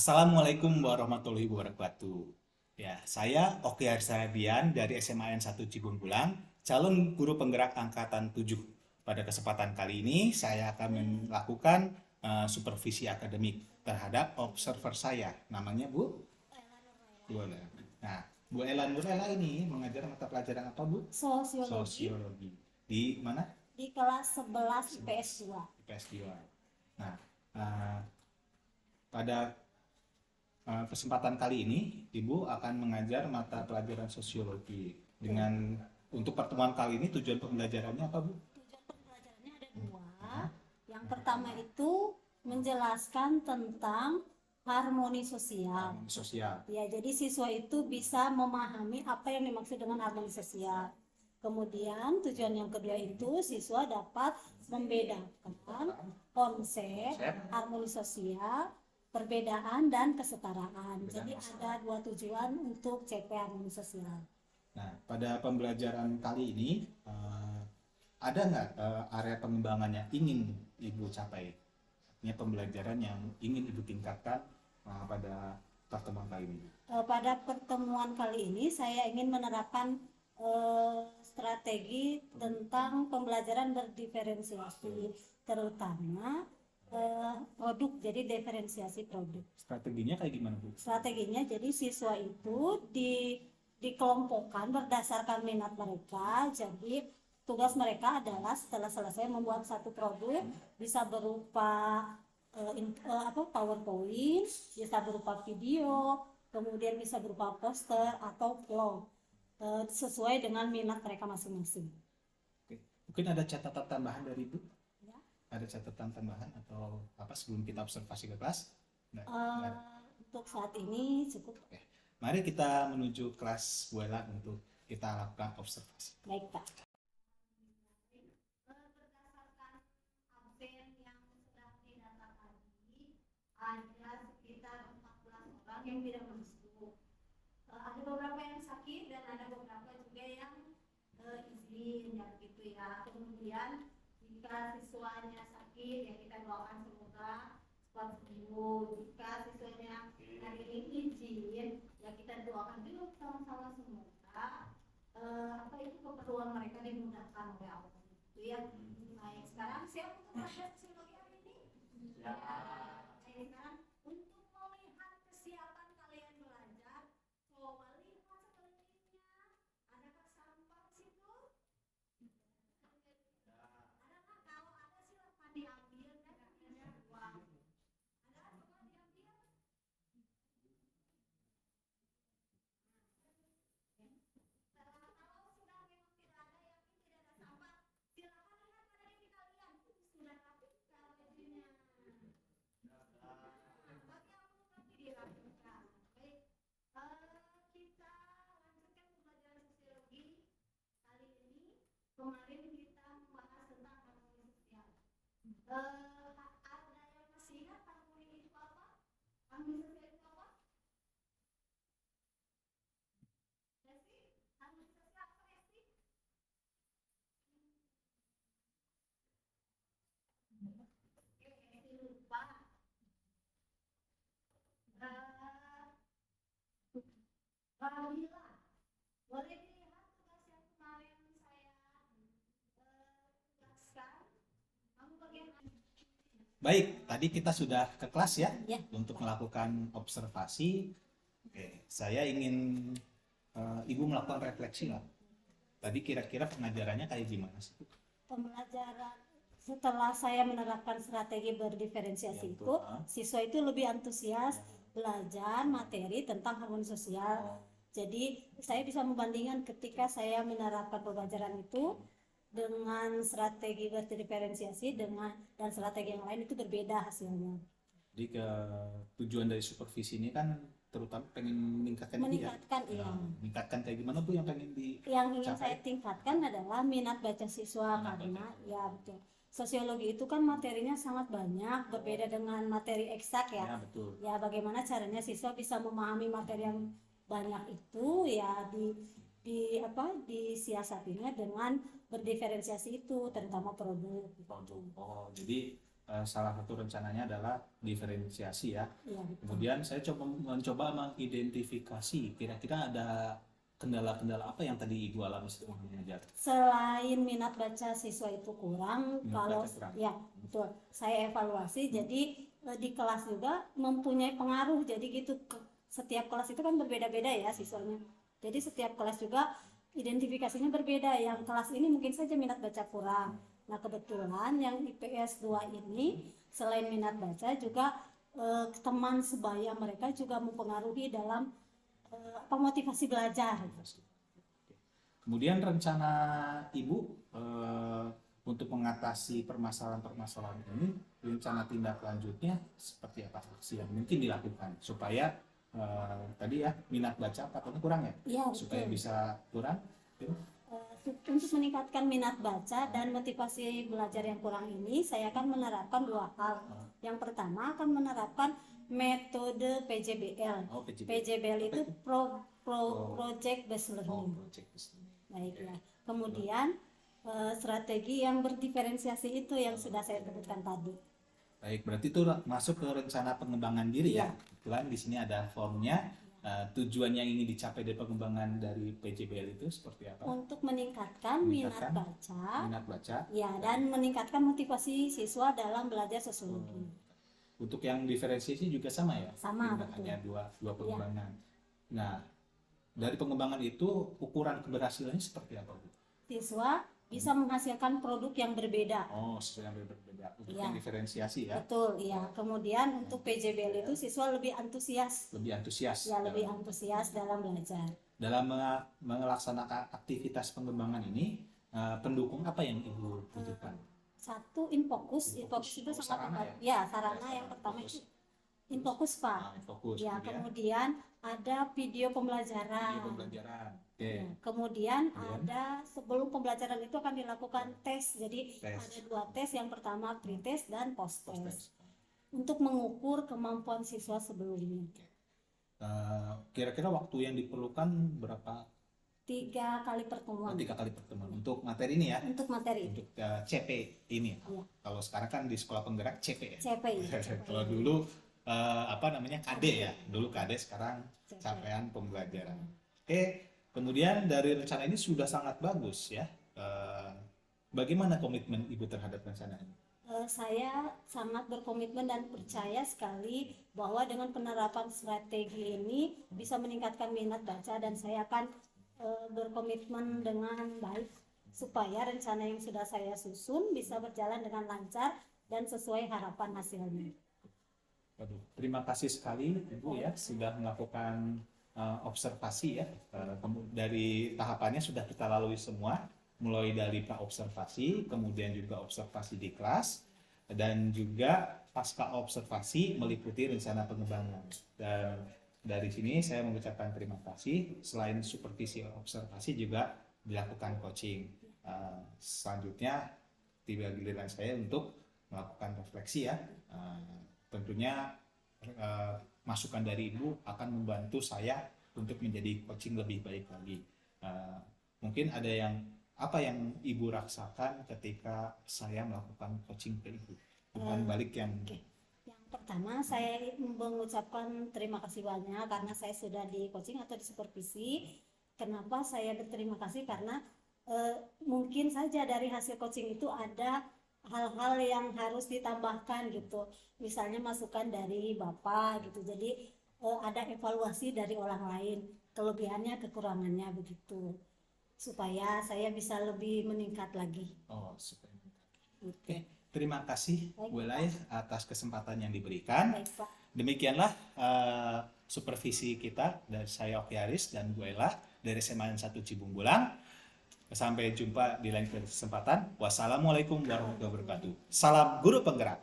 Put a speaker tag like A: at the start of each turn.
A: Assalamualaikum warahmatullahi wabarakatuh. Ya, saya Oki Harsadian dari SMAN 1 Cibunggulang, calon guru penggerak angkatan 7. Pada kesempatan kali ini, saya akan melakukan supervisi akademik terhadap observer saya. Namanya Bu Ella. Nah, Bu Ella Nurela ini mengajar mata pelajaran apa, Bu?
B: Sosiologi
A: Sosiologi. Di mana?
B: di kelas 11 IPS 2.
A: IPS 2. Nah, eh, pada kesempatan kali ini, Ibu akan mengajar mata pelajaran sosiologi. Untuk pertemuan kali ini tujuan pembelajarannya apa, Bu?
B: Tujuan pembelajarannya ada dua. Yang pertama itu menjelaskan tentang harmoni sosial.
A: Harmoni sosial.
B: Ya, jadi siswa itu bisa memahami apa yang dimaksud dengan harmoni sosial. Kemudian tujuan yang kedua itu siswa dapat membedakan konsep harmoni sosial, perbedaan dan kesetaraan. Jadi ada dua tujuan untuk CP harmoni sosial.
A: Nah, pada pembelajaran kali ini ada nggak area pengembangan yang ingin Ibu capai? Artinya pembelajaran yang ingin Ibu tingkatkan pada pertemuan kali ini.
B: Pada pertemuan kali ini saya ingin menerapkan strategi tentang pembelajaran berdiferensiasi, terutama produk, jadi diferensiasi produk.
A: Strateginya kayak gimana, Bu?
B: Strateginya jadi siswa itu dikelompokkan berdasarkan minat mereka. Jadi tugas mereka adalah setelah selesai membuat satu produk, bisa berupa PowerPoint, bisa berupa video, kemudian bisa berupa poster atau vlog, sesuai dengan minat mereka masing-masing.
A: Oke. Mungkin ada catatan tambahan dari Ibu?
B: Ya.
A: Ada catatan tambahan atau apa sebelum kita observasi ke kelas?
B: Untuk saat ini cukup.
A: Oke. Mari kita menuju kelas Bu Ella untuk kita lakukan observasi.
B: Baik, Pak. Ada sekitar 14 orang yang tidak masuk. Ada beberapa yang sakit dan ada beberapa juga yang izin ya gitu ya. Kemudian jika siswanya sakit ya kita doakan semoga cepat sembuh. Jika siswanya hari ini izin ya kita doakan juga sama-sama semoga itu keperluan mereka dimudahkan oleh Allah gitu ya. Baik, sekarang siap untuk belajar psikologi hari ini? Ya. Sekarang untuk melihat kesiapan kalian belajar, coba lihat sekelilingnya. Adakah sampah di situ? Adakah? Kalau ada silakan diambil dan dibuang. Ada coba diambil. Kalau sudah memang tidak ada, yakin tidak ada sampah, silakan lihat pada diri kalian. Sudah rapi kalau bajunya. Dilakukan. Baik, kita lanjutkan pembelajaran sosiologi kali ini. Kemarin kita membahas tentang harmoni sosial. Ada yang masih ingat harmoni itu apa? Harmoni sosial itu apa? Resti, harmoni sosial apa, Resti? Resti lupa. Bila boleh dilihat tugas yang kemarin saya tugaskan, kamu bagian.
A: Baik, tadi kita sudah ke kelas ya,
B: Ya.
A: untuk melakukan observasi. Oke, saya ingin Ibu melakukan refleksi lah. Tadi kira-kira pengajarannya kayak gimana sih?
B: Pembelajaran setelah saya menerapkan strategi berdiferensiasi
A: Ya,
B: itu, siswa itu lebih antusias belajar materi tentang harmoni sosial. Jadi saya bisa membandingkan ketika saya menerapkan pembelajaran itu dengan strategi berdiferensiasi dan strategi yang lain itu berbeda hasilnya.
A: Jadi tujuan dari supervisi ini kan terutama pengen meningkatkan
B: Meningkatkan, iya.
A: Meningkatkan kayak gimana Bu yang pengen
B: Yang ingin saya tingkatkan adalah minat baca siswa, karena ya betul. Sosiologi itu kan materinya sangat banyak, berbeda dengan materi eksak ya.
A: Ya, betul.
B: Ya, bagaimana caranya siswa bisa memahami materi yang banyak itu ya disiasatinya dengan berdiferensiasi itu, terutama produk.
A: Oh, jadi salah satu rencananya adalah diferensiasi ya.
B: Iya, betul.
A: Kemudian saya mencoba mengidentifikasi kira-kira ada kendala-kendala apa yang tadi Ibu alami setelah mengajar.
B: Selain minat baca siswa itu kurang,
A: Minat
B: kalau
A: baca kurang.
B: ya betul, saya evaluasi jadi di kelas juga mempunyai pengaruh. Jadi gitu, setiap kelas itu kan berbeda-beda ya siswanya. Jadi setiap kelas juga identifikasinya berbeda. Yang kelas ini mungkin saja minat baca kurang. Nah, kebetulan yang IPS 2 ini selain minat baca juga teman sebaya mereka juga mempengaruhi dalam motivasi belajar.
A: Kemudian rencana Ibu untuk mengatasi permasalahan-permasalahan ini, rencana tindak lanjutnya seperti apa aksi yang mungkin dilakukan supaya tadi ya minat baca katanya kurang ya,
B: Iya,
A: supaya
B: betul.
A: bisa kurang.
B: Untuk meningkatkan minat baca dan motivasi belajar yang kurang ini, saya akan menerapkan dua hal. Yang pertama akan menerapkan metode PJBL.
A: Oh, PJBL.
B: PJBL itu
A: Oh.
B: Project Based Learning.
A: Project listening.
B: Baiklah. Kemudian strategi yang berdiferensiasi itu yang sudah saya sebutkan tadi.
A: Baik, berarti itu masuk ke rencana pengembangan diri ya.
B: Ya.
A: Kebetulan di sini ada formnya. Tujuan yang ingin dicapai dari pengembangan dari PJBL itu seperti apa?
B: Untuk meningkatkan minat baca,
A: minat baca.
B: ya, dan meningkatkan motivasi siswa dalam belajar sosiologi.
A: Untuk yang diferensiasi juga sama ya?
B: Sama,
A: Tidak
B: betul.
A: hanya dua pengembangan. Nah, dari pengembangan itu ukuran keberhasilannya seperti apa, Bu?
B: Siswa bisa menghasilkan produk yang berbeda.
A: Oh, sesuai yang berbeda. Untuk
B: Ya.
A: yang diferensiasi ya,
B: Betul, ya. Kemudian untuk PJBL itu siswa lebih antusias.
A: lebih antusias.
B: Ya, lebih antusias dalam belajar.
A: Dalam melaksanakan aktivitas pengembangan ini, pendukung apa yang Ibu butuhkan?
B: Satu, Infokus. Infokus itu
A: Oh,
B: sangat
A: sarana
B: tepat. Ya, sarana yang pertama itu Infokus, Pak.
A: Fokus.
B: Ya, kemudian ada video pembelajaran.
A: pembelajaran. Oke.
B: Ya, kemudian
A: Kemudian?
B: ada sebelum pembelajaran itu akan dilakukan tes. Jadi
A: Tes.
B: ada dua tes. Yang pertama pre-test dan post-test.
A: Post-test.
B: Untuk mengukur kemampuan siswa sebelumnya.
A: Kira-kira waktu yang diperlukan berapa?
B: 3 kali pertemuan
A: 3 kali pertemuan untuk materi ini ya,
B: untuk materi
A: untuk CP ini.
B: Iya.
A: Kalau sekarang kan di sekolah penggerak CP ya.
B: CP.
A: Kalau dulu KD ya, dulu KD, sekarang
B: CP.
A: capaian pembelajaran. Oke, kemudian dari rencana ini sudah sangat bagus ya. Bagaimana komitmen Ibu terhadap rencana ini?
B: Saya sangat berkomitmen dan percaya sekali bahwa dengan penerapan strategi ini bisa meningkatkan minat baca, dan saya akan berkomitmen dengan baik supaya rencana yang sudah saya susun bisa berjalan dengan lancar dan sesuai harapan hasilnya.
A: Waduh, terima kasih sekali Ibu ya sudah melakukan observasi ya. Dari tahapannya sudah kita lalui semua, mulai dari pra-observasi, kemudian juga observasi di kelas, dan juga pasca observasi meliputi rencana pengembangan. Dan dari sini saya mengucapkan terima kasih. Selain supervisi observasi juga dilakukan coaching. Selanjutnya tiba giliran saya untuk melakukan refleksi ya. Tentunya masukan dari Ibu akan membantu saya untuk menjadi coaching lebih baik lagi. Mungkin ada apa yang Ibu rasakan ketika saya melakukan coaching ke Ibu? Bukan balik yang
B: Yang pertama, saya mengucapkan terima kasih banyak karena saya sudah di coaching atau di supervisi. Kenapa saya berterima kasih? Karena mungkin saja dari hasil coaching itu ada hal-hal yang harus ditambahkan gitu. Misalnya masukan dari Bapak gitu. Jadi ada evaluasi dari orang lain, kelebihannya, kekurangannya begitu. Supaya saya bisa lebih meningkat lagi.
A: supaya
B: Gitu.
A: Oke, terima kasih
B: Baik,
A: Bu Elay atas kesempatan yang diberikan.
B: Baik, Pak.
A: Demikianlah supervisi kita dari saya Oki Aris dan Bu Ella dari SMA 1 Cibung Bulang. Sampai jumpa di lain kesempatan. Wassalamualaikum warahmatullahi wabarakatuh. Salam guru penggerak.